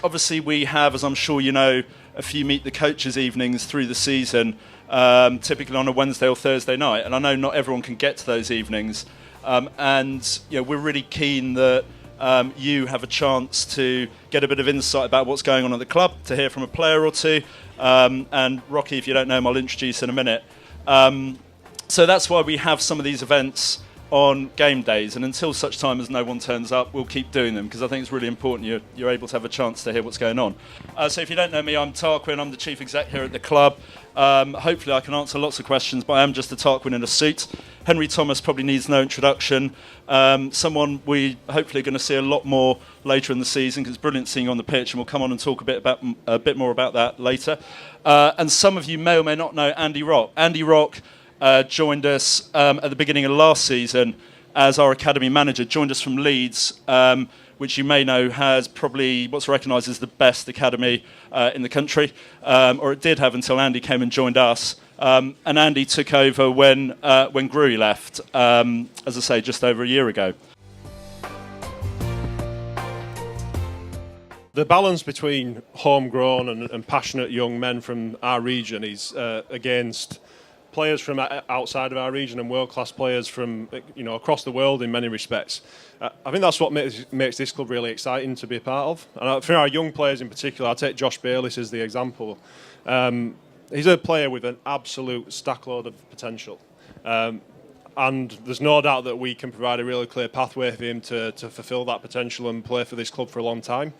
obviously we have, as I'm sure you know, a few meet the coaches evenings through the season, typically on a Wednesday or Thursday night. And I know not everyone can get to those evenings. And we're really keen that you have a chance to get a bit of insight about what's going on at the club, to hear from a player or two. And Rocky, if you don't know him, I'll introduce in a minute. So that's why we have some of these events on game days, and until such time as no one turns up, we'll keep doing them, because I think it's really important you're able to have a chance to hear what's going on. So if you don't know me, I'm Tarquin, I'm the chief exec here at the club. Hopefully I can answer lots of questions, but I am just a Tarquin in a suit. Henry Thomas probably needs no introduction. Someone we hopefully are going to see a lot more later in the season, because it's brilliant seeing you on the pitch, and we'll come on and talk a bit more about that later. And some of you may or may not know Andy Rock. Andy Rock joined us at the beginning of last season as our academy manager, joined us from Leeds, which you may know has probably what's recognised as the best academy in the country, or it did have until Andy came and joined us. And Andy took over when Gruy left, as I say, just over a year ago. The balance between homegrown and passionate young men from our region is against players from outside of our region and world-class players from across the world in many respects. I think that's what makes this club really exciting to be a part of. And for our young players in particular, I'll take Josh Bayliss as the example. He's a player with an absolute stackload of potential. And there's no doubt that we can provide a really clear pathway for him to fulfil that potential and play for this club for a long time.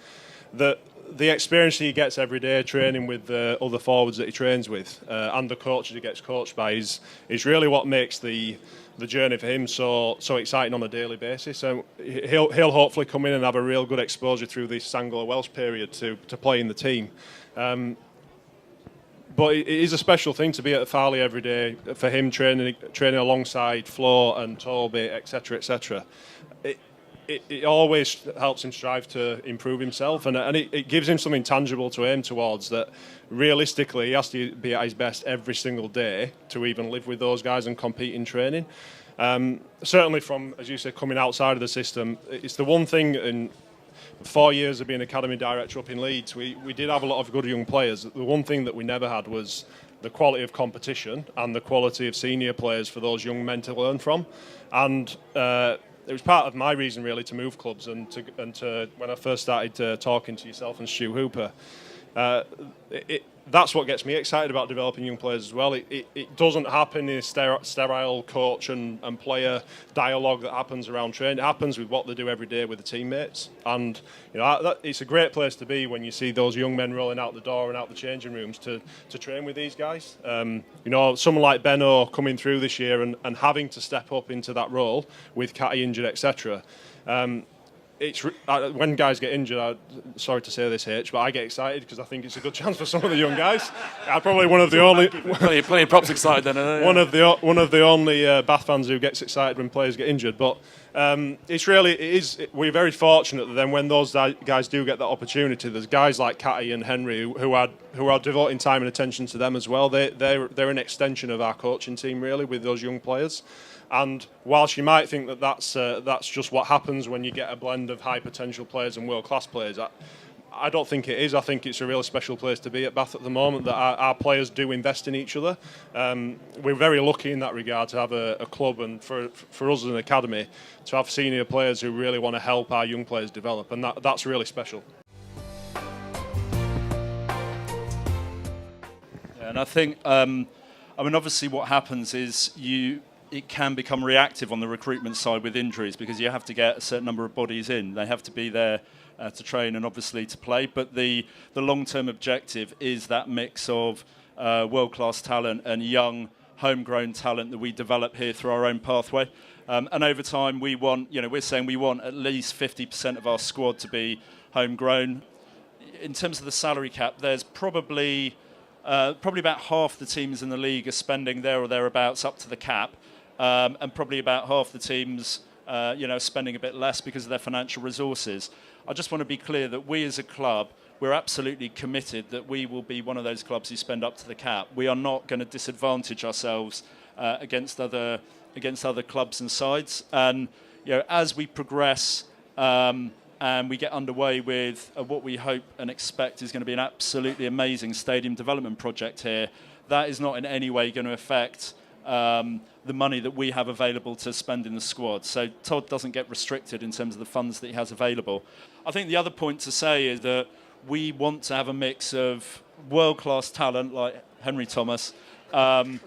The experience he gets every day training with the other forwards that he trains with and the coaches he gets coached by is really what makes the journey for him so exciting on a daily basis. So he'll hopefully come in and have a real good exposure through this Anglo Welsh period to play in the team. But it is a special thing to be at Farley every day for him training alongside Flo and Toby, etc., etc. It always helps him strive to improve himself, and it gives him something tangible to aim towards, that realistically he has to be at his best every single day to even live with those guys and compete in training. Certainly from, as you said, coming outside of the system, it's the one thing in 4 years of being academy director up in Leeds, we did have a lot of good young players. The one thing that we never had was the quality of competition and the quality of senior players for those young men to learn from. And it was part of my reason really to move clubs and to when I first started talking to yourself and Stu Hooper. That's what gets me excited about developing young players as well. It doesn't happen in a sterile coach and player dialogue that happens around training. It happens with what they do every day with the teammates. And it's a great place to be when you see those young men rolling out the door and out the changing rooms to train with these guys. Someone like Benno coming through this year and having to step up into that role with Catty injured, etc. When guys get injured, sorry to say this, H, but I get excited because I think it's a good chance for some of the young guys. I'm probably one of the only plenty of props excited then. One of the only Bath fans who gets excited when players get injured. But we're very fortunate that then when those guys do get that opportunity, there's guys like Catty and Henry who are devoting time and attention to them as well. They're an extension of our coaching team really with those young players. And whilst you might think that that's just what happens when you get a blend of high potential players and world class players, I don't think it is. I think it's a really special place to be at Bath at the moment, that our players do invest in each other. We're very lucky in that regard to have a club, and for us as an academy to have senior players who really want to help our young players develop, and that's really special. Yeah, and I think, obviously what happens is it can become reactive on the recruitment side with injuries, because you have to get a certain number of bodies in. They have to be there to train and obviously to play. But the long-term objective is that mix of world-class talent and young, homegrown talent that we develop here through our own pathway. And over time, we're saying we want at least 50% of our squad to be homegrown. In terms of the salary cap, there's probably about half the teams in the league are spending there or thereabouts up to the cap. And probably about half the teams, spending a bit less because of their financial resources. I just want to be clear that we as a club, we're absolutely committed that we will be one of those clubs who spend up to the cap. We are not going to disadvantage ourselves against other clubs and sides. And as we progress and and we get underway with what we hope and expect is going to be an absolutely amazing stadium development project here, that is not in any way going to affect the money that we have available to spend in the squad. So Todd doesn't get restricted in terms of the funds that he has available. I think the other point to say is that we want to have a mix of world-class talent like Henry Thomas and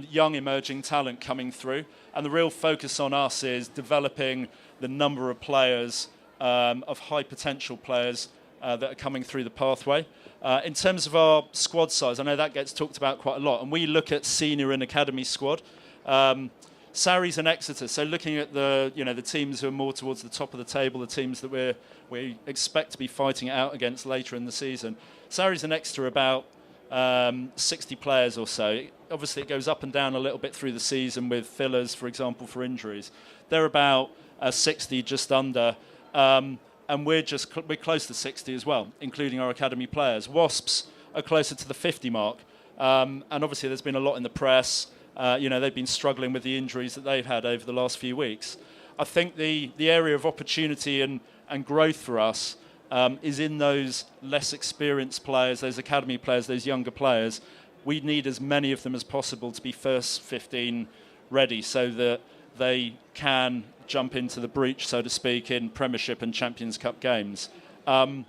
young emerging talent coming through. And the real focus on us is developing the number of players, of high potential players that are coming through the pathway. In terms of our squad size, I know that gets talked about quite a lot, and we look at senior and academy squad. Sarries and Exeter, so looking at the teams who are more towards the top of the table, the teams that we expect to be fighting it out against later in the season. Sarries and Exeter are about 60 players or so. Obviously, it goes up and down a little bit through the season with fillers, for example, for injuries. They're about 60, just under, and we're close to 60 as well, including our academy players. Wasps are closer to the 50 mark, and obviously there's been a lot in the press. They've been struggling with the injuries that they've had over the last few weeks. I think the area of opportunity and growth for us is in those less experienced players, those academy players, those younger players. We need as many of them as possible to be first 15 ready so that they can jump into the breach, so to speak, in Premiership and Champions Cup games. In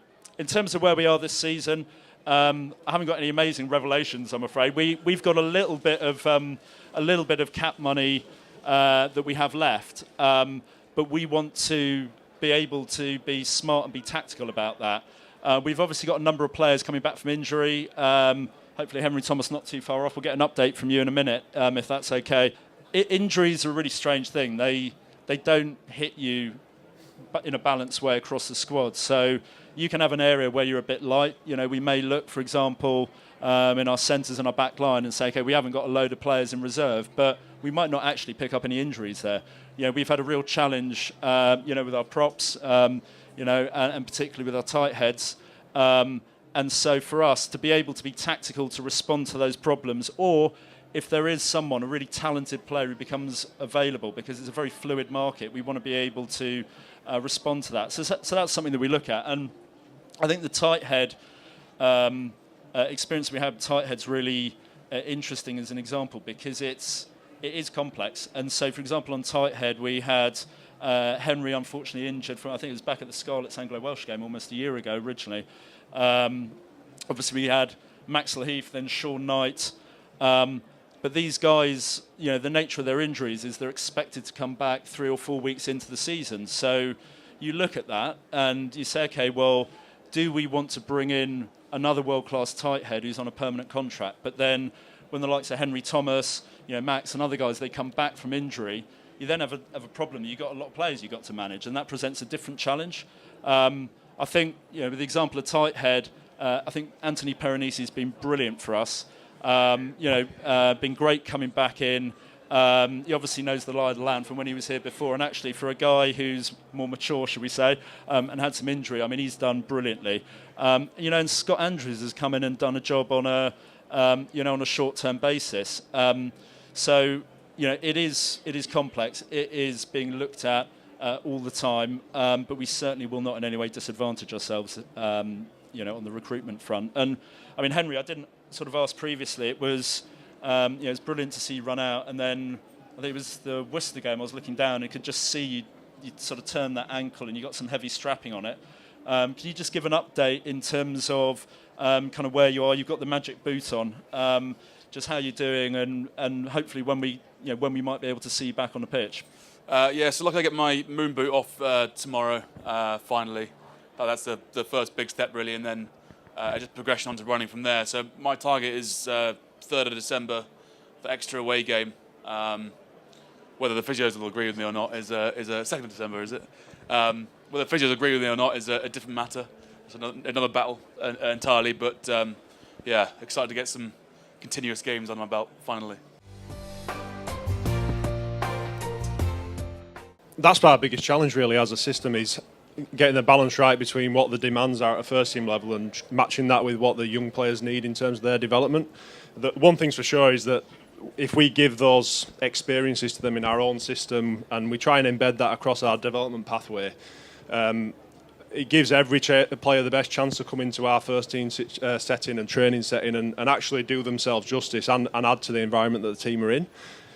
terms of where we are this season, I haven't got any amazing revelations, I'm afraid. We've got a little bit of cap money that we have left, but we want to be able to be smart and be tactical about that. We've obviously got a number of players coming back from injury. Hopefully Henry Thomas not too far off. We'll get an update from you in a minute, if that's okay. Injuries are a really strange thing. They don't hit you in a balanced way across the squad. So you can have an area where you're a bit light. We may look, for example, in our centres and our back line and say, okay, we haven't got a load of players in reserve, but we might not actually pick up any injuries there. We've had a real challenge, with our props, and particularly with our tight heads. And so for us to be able to be tactical to respond to those problems, or if there is someone, a really talented player who becomes available, because it's a very fluid market, we want to be able to respond to that. So that's something that we look at. And I think the tight head experience we had with tight head's really interesting as an example, because it is complex. And so, for example, on tight head, we had Henry unfortunately injured from, I think it was back at the Scarlets Anglo-Welsh game almost a year ago originally. Obviously we had Maxwell Heath, then Sean Knight. But these guys, the nature of their injuries is they're expected to come back 3 or 4 weeks into the season. So you look at that and you say, okay, well, do we want to bring in another world-class tight head who's on a permanent contract? But then when the likes of Henry Thomas, Max and other guys, they come back from injury, you then have a problem. You've got a lot of players you've got to manage, and that presents a different challenge. I think, with the example of tight head, I think Anthony Peronisi's been brilliant for us. Been great coming back in. He obviously knows the lie of the land from when he was here before, and actually for a guy who's more mature, should we say, and had some injury, I mean, he's done brilliantly. And Scott Andrews has come in and done a job on a short-term basis. It is complex. It is being looked at all the time, but we certainly will not in any way disadvantage ourselves, on the recruitment front. And I mean, Henry, I didn't sort of ask previously. It was, it was brilliant to see you run out, and then I think it was the Worcester game. I was looking down and could just see you sort of turn that ankle, and you got some heavy strapping on it. Can you just give an update in terms of kind of where you are? You've got the magic boot on. Just how you're doing, and hopefully when we might be able to see you back on the pitch. So luckily I get my moon boot off tomorrow, finally. That's the first big step really, and then just progression onto running from there. So my target is 3rd of December for extra away game. Whether the physios will agree with me or not is 2nd of December, is it? Whether the physios agree with me or not is a different matter. It's another battle entirely, but excited to get some continuous games on my belt finally. That's our biggest challenge really as a system, is getting the balance right between what the demands are at a first team level and matching that with what the young players need in terms of their development. One thing's for sure is that if we give those experiences to them in our own system and we try and embed that across our development pathway, it gives every player the best chance to come into our first team setting and training setting and actually do themselves justice and add to the environment that the team are in.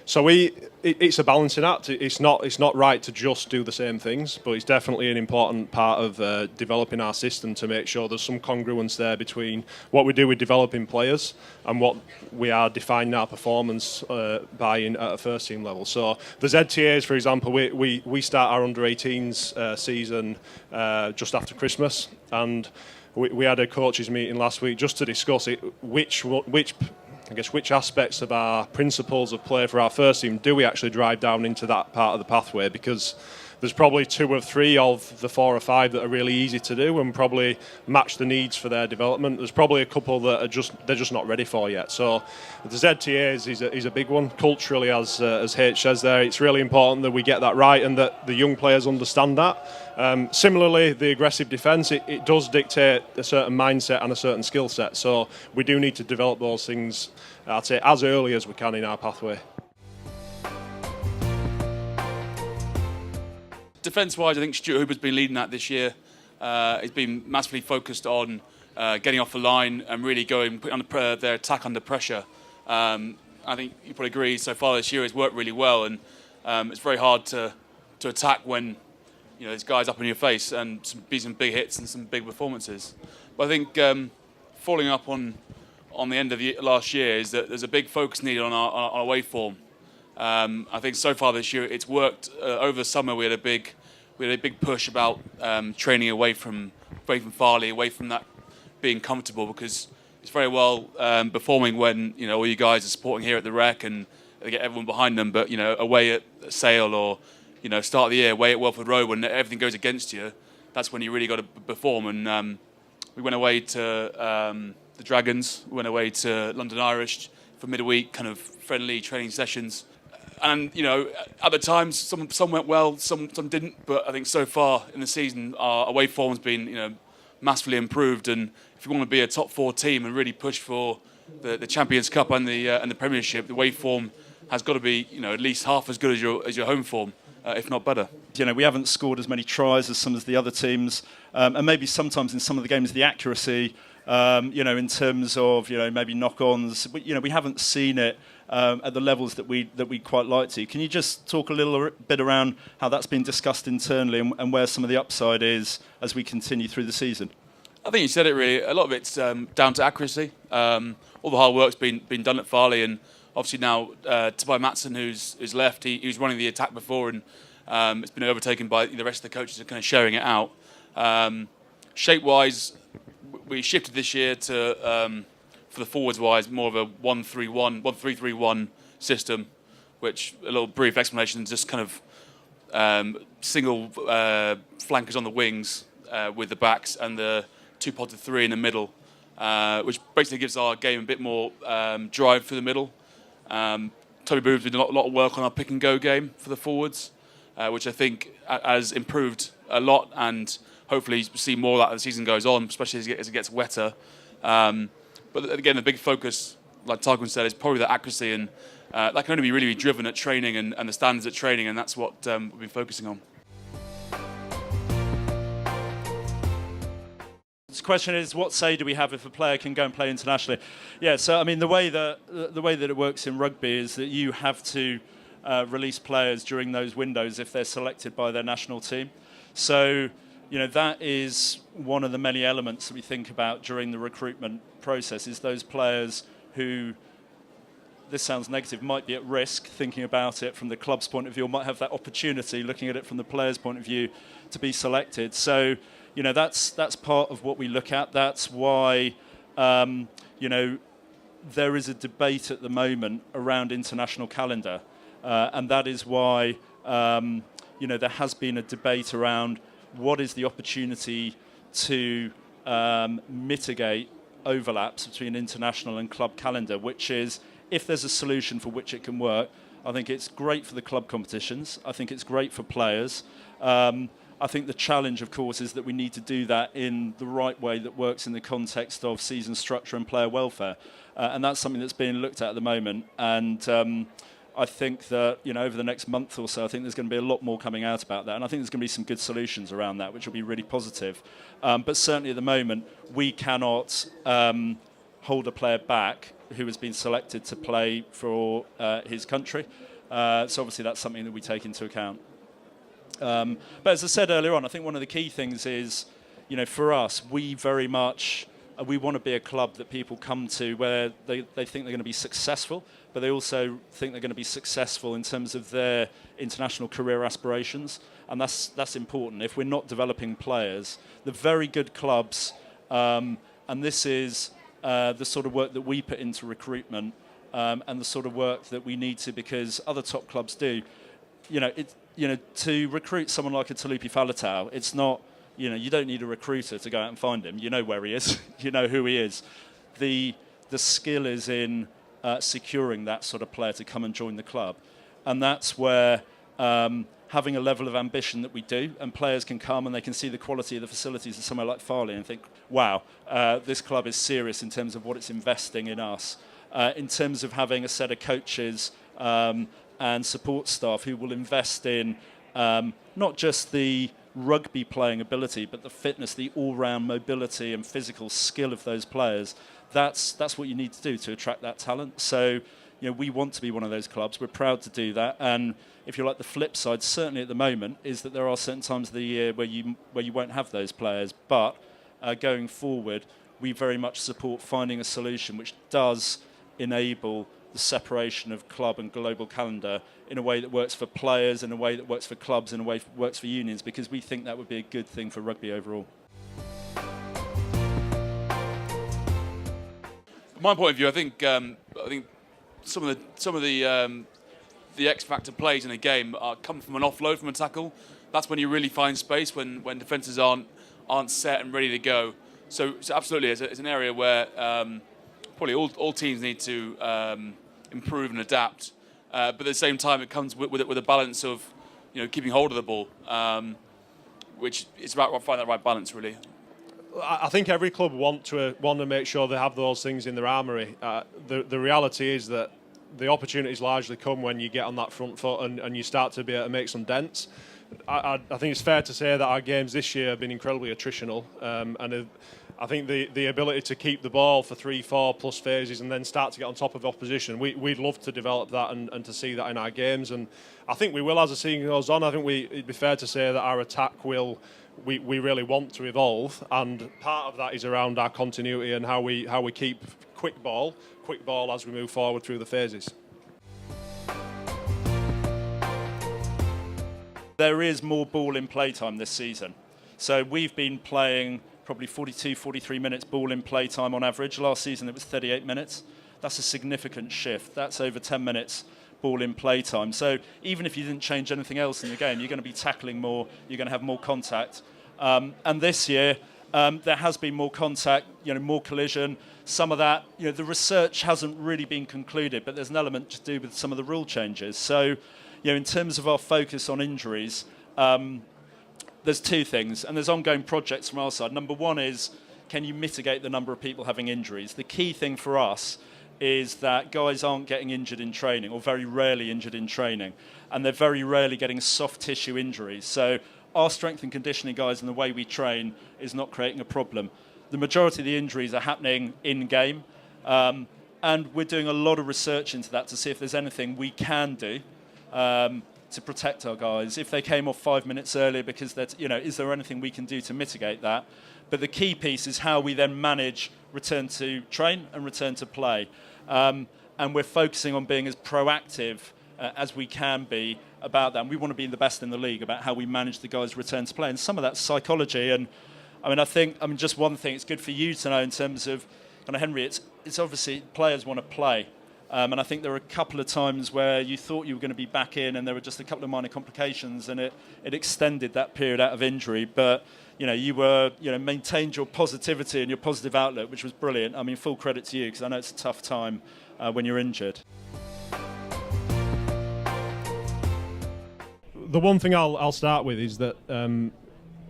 So it's a balancing act. It's not right to just do the same things, but it's definitely an important part of developing our system to make sure there's some congruence there between what we do with developing players and what we are defining our performance by at a first team level. So the ZTAs, for example, we start our under-18s season just after Christmas, and we had a coaches meeting last week just to discuss which aspects of our principles of play for our first team do we actually drive down into that part of the pathway, because there's probably 2 or 3 of the 4 or 5 that are really easy to do and probably match the needs for their development. There's probably a couple that they're just not ready for yet. So the ZTAs is a big one culturally, as H says there. It's really important that we get that right and that the young players understand that. Similarly, the aggressive defence, it does dictate a certain mindset and a certain skill set. So we do need to develop those things, I'd say, as early as we can in our pathway. Defence-wise, I think Stuart Hooper's been leading that this year. He's been massively focused on getting off the line and really putting their attack under pressure. I think you probably agree so far this year it's worked really well, and it's very hard to attack when there's guys up in your face and be some big hits and some big performances. But I think following up on the end of the last year is that there's a big focus needed on our away form. I think so far this year it's worked. Over the summer we had a big push about training away from Farley, away from that being comfortable, because it's very well performing when all you guys are supporting here at the Rec and they get everyone behind them, but away at Sale or start of the year away at Welford Road when everything goes against you, that's when you really got to perform. And we went away to the Dragons, we went away to London Irish for midweek kind of friendly training sessions. And at the times, some went well, some didn't. But I think so far in the season, our away form's been massively improved. And if you want to be a top 4 team and really push for the Champions Cup and the Premiership, the away form has got to be at least half as good as your home form, if not better. We haven't scored as many tries as some of the other teams, and maybe sometimes in some of the games the accuracy, in terms of maybe knock-ons, we haven't seen it at the levels that we quite like to. Can you just talk a little bit around how that's been discussed internally and where some of the upside is as we continue through the season? I think you said it really. A lot of it's down to accuracy. All the hard work's been done at Farley, and obviously now Tobias Matson, who's left, he was running the attack before, and it's been overtaken by the rest of the coaches, are kind of sharing it out. Shape-wise, we shifted this year to, for the forwards-wise, more of a 1-3-1 system, which, a little brief explanation, is just kind of single flankers on the wings with the backs and the 2 pods of 3 in the middle, which basically gives our game a bit more drive through the middle. Toby Booth's been doing a lot of work on our pick-and-go game for the forwards, which I think has improved a lot, and hopefully see more of that as the season goes on, especially as it gets wetter. But again, the big focus, like Tarquin said, is probably the accuracy, and that can only be really driven at training and the standards at training, and that's what we've been focusing on. The question is, what say do we have if a player can go and play internationally? Yeah, so I mean, the way that it works in rugby is that you have to release players during those windows if they're selected by their national team. So that is one of the many elements that we think about during the recruitment process, is those players who, this sounds negative, might be at risk, thinking about it from the club's point of view, or might have that opportunity, looking at it from the player's point of view, to be selected. So, that's part of what we look at. That's why, there is a debate at the moment around international calendar. And that is why, there has been a debate around what is the opportunity to mitigate overlaps between international and club calendar, which is, if there's a solution for which it can work, I think it's great for the club competitions. I think it's great for players. I think the challenge, of course, is that we need to do that in the right way that works in the context of season structure and player welfare. And that's something that's being looked at the moment. And I think that, over the next month or so, I think there's going to be a lot more coming out about that. And I think there's going to be some good solutions around that, which will be really positive. But certainly at the moment, we cannot hold a player back who has been selected to play for his country. So obviously that's something that we take into account. But as I said earlier on, I think one of the key things is, for us, we very much... we want to be a club that people come to where they think they're going to be successful, but they also think they're going to be successful in terms of their international career aspirations, and that's important. If we're not developing players, the very good clubs, and this is the sort of work that we put into recruitment, and the sort of work that we need to, because other top clubs do. To recruit someone like a Talupi Faletau, it's not. You don't need a recruiter to go out and find him. You know where he is. You know who he is. The skill is in securing that sort of player to come and join the club. And that's where having a level of ambition that we do, and players can come and they can see the quality of the facilities of somewhere like Farley and think, wow, this club is serious in terms of what it's investing in us. In terms of having a set of coaches and support staff who will invest in not just the rugby playing ability, but the fitness, the all-round mobility and physical skill of those players. That's what you need to do to attract that talent. So, we want to be one of those clubs. We're proud to do that. And if you like, the flip side, certainly at the moment, is that there are certain times of the year where you won't have those players. But going forward, we very much support finding a solution which does enable the separation of club and global calendar in a way that works for players, in a way that works for clubs, in a way that works for unions, because we think that would be a good thing for rugby overall. From my point of view, I think some of the X factor plays in a game come from an offload from a tackle. That's when you really find space, when defences aren't set and ready to go. So absolutely, it's an area where probably all teams need to improve and adapt. But at the same time, it comes with a balance of, keeping hold of the ball, which is about finding that right balance, really. I think every club want to make sure they have those things in their armoury. The reality is that the opportunities largely come when you get on that front foot and you start to be able to make some dents. I think it's fair to say that our games this year have been incredibly attritional, and I think the ability to keep the ball for 3-4 plus phases and then start to get on top of opposition, we'd love to develop that and to see that in our games, and I think we will as the season goes on. I think it'd be fair to say that our attack we really want to evolve, and part of that is around our continuity and how we keep quick ball as we move forward through the phases. There is more ball in play time this season. So we've been playing probably 42, 43 minutes ball in play time on average. Last season it was 38 minutes. That's a significant shift. That's over 10 minutes ball in play time. So even if you didn't change anything else in the game, you're going to be tackling more, you're going to have more contact. And this year there has been more contact, more collision. Some of that, the research hasn't really been concluded, but there's an element to do with some of the rule changes. So, in terms of our focus on injuries, there's two things, and there's ongoing projects from our side. Number one is, can you mitigate the number of people having injuries? The key thing for us is that guys aren't getting injured in training, or very rarely injured in training, and they're very rarely getting soft tissue injuries. So our strength and conditioning guys and the way we train is not creating a problem. The majority of the injuries are happening in-game, and we're doing a lot of research into that to see if there's anything we can do to protect our guys. If they came off 5 minutes earlier, because is there anything we can do to mitigate that? But the key piece is how we then manage return to train and return to play. And we're focusing on being as proactive as we can be about that. And we want to be the best in the league about how we manage the guys' return to play. And some of that's psychology. And just one thing, it's good for you to know in terms of, Henry, it's obviously players want to play. And I think there were a couple of times where you thought you were going to be back in and there were just a couple of minor complications, and it extended that period out of injury. But, you were, maintained your positivity and your positive outlook, which was brilliant. I mean, full credit to you, because I know it's a tough time when you're injured. The one thing I'll start with is that,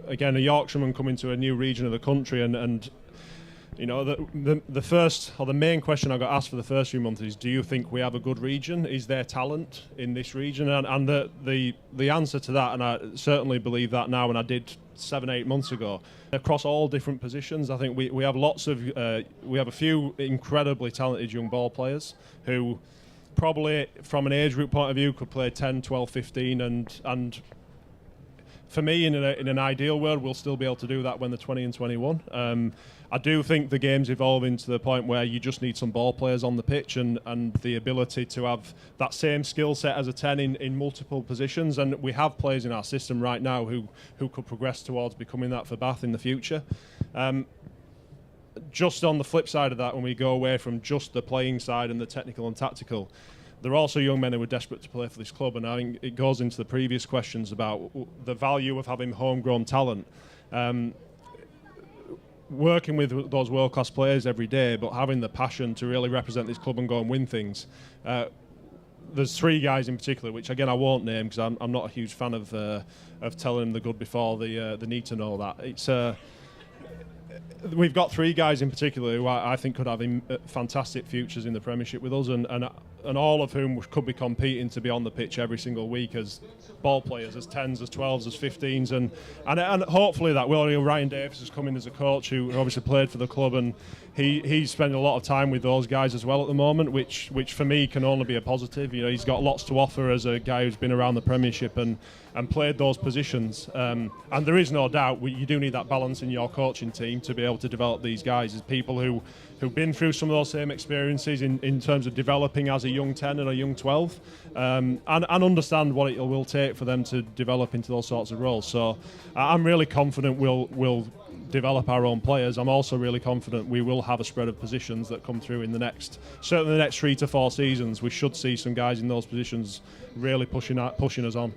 again, a Yorkshireman coming to a new region of the country, and You know, the first or the main question I got asked for the first few months is, do you think we have a good region? Is there talent in this region? And the answer to that, and I certainly believe that now, and I did 7-8 months ago, across all different positions. I think we have lots of we have a few incredibly talented young ball players who probably from an age group point of view could play 10, 12, 15 and for me, in an ideal world, we'll still be able to do that when they're 20 and 21. I do think the game's evolving to the point where you just need some ball players on the pitch and the ability to have that same skill set as a 10 in multiple positions. And we have players in our system right now who could progress towards becoming that for Bath in the future. Just on the flip side of that, when we go away from just the playing side and the technical and tactical, there are also young men who are desperate to play for this club, and I think it goes into the previous questions about the value of having homegrown talent. Working with those world-class players every day, but having the passion to really represent this club and go and win things. There's 3 guys in particular, which again I won't name because I'm not a huge fan of telling them the good before they need to know that. It's we've got 3 guys in particular who I think could have fantastic futures in the Premiership with us, and all of whom could be competing to be on the pitch every single week as ball players, as 10s, as 12s, as 15s, and hopefully that will. Ryan Davis has come in as a coach who obviously played for the club, and he's spending a lot of time with those guys as well at the moment, which for me can only be a positive. You know, he's got lots to offer as a guy who's been around the Premiership and played those positions. And there is no doubt you do need that balance in your coaching team to be able to develop these guys as people who've been through some of those same experiences in terms of developing as a young 10 and a young 12, and understand what it will take for them to develop into those sorts of roles. So I'm really confident we'll develop our own players. I'm also really confident we will have a spread of positions that come through in certainly the next 3 to 4 seasons. We should see some guys in those positions really pushing us on.